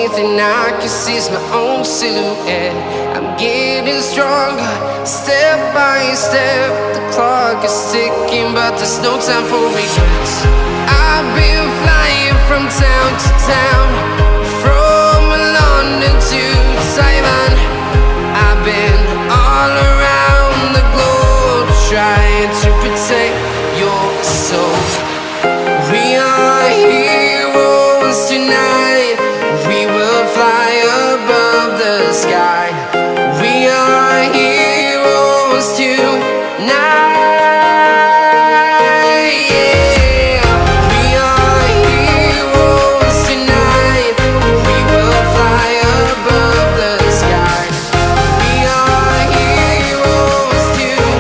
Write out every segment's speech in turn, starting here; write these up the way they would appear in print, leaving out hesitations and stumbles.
only thing I can see is my own silhouette. I'm getting stronger, step by step. The clock is ticking, but there's no time for regrets. I've been flying from town to town, from London to Taiwan. I've been all around the globe, trying to protect your soul. We are heroes tonight. We will fly above the sky. We are heroes tonight. Yeah. We are heroes tonight. We will fly above the sky. We are heroes tonight.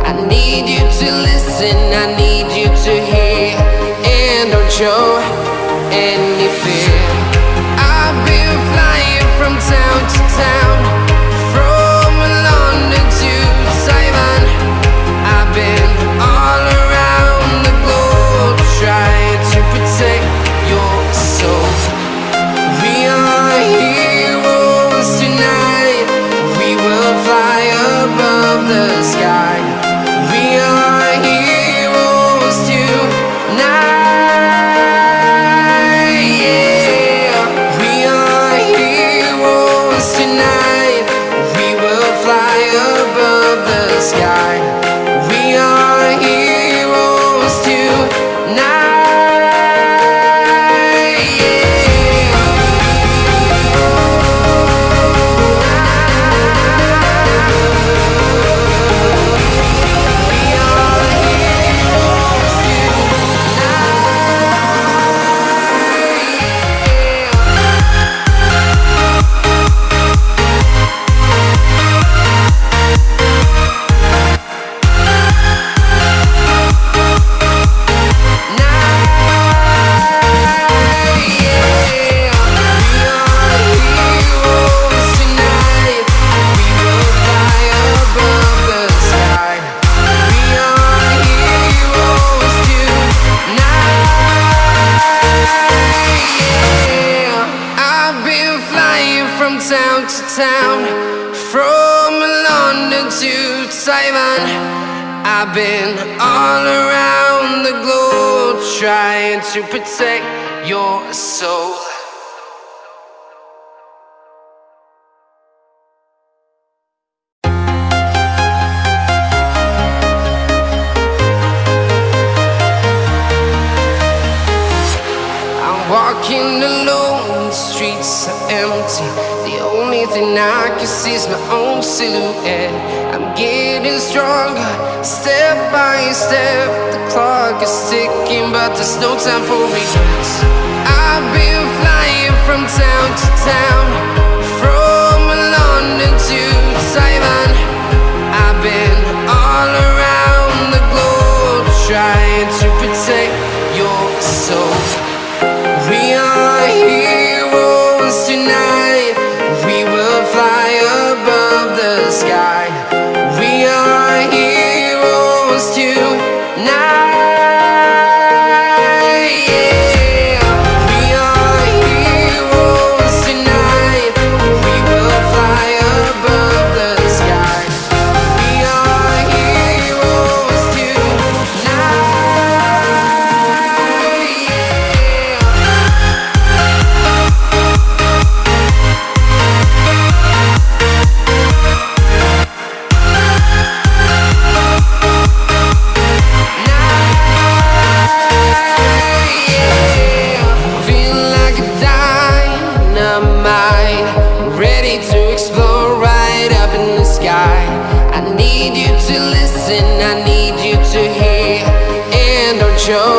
I need you to listen, I need you to hear, and don't show any fear. I've been flying from town to town, from London to Taiwan. I've been all around the globe, trying to protect your soul. We are heroes tonight. We will fly above the sky. We are heroes tonight. Yeah. We are heroes tonight. We will fly above the sky. We are heroes tonight. Town to town, from London to Taiwan. I've been all around the globe, trying to protect your soul. I'm walking alone, the streets are empty. The only thing I can see is my own silhouette. I'm getting stronger, step by step. The clock is ticking, but there's no time for regrets. I've been flying from town to town, from London to Taiwan. I've been all around the globe, trying to protect your soul. We are heroes tonight. We will fly above the sky. We are heroes tonight. Yeah. We are heroes tonight. We will fly above the sky. We are heroes tonight. I need you to listen, I need you to hear, and don't show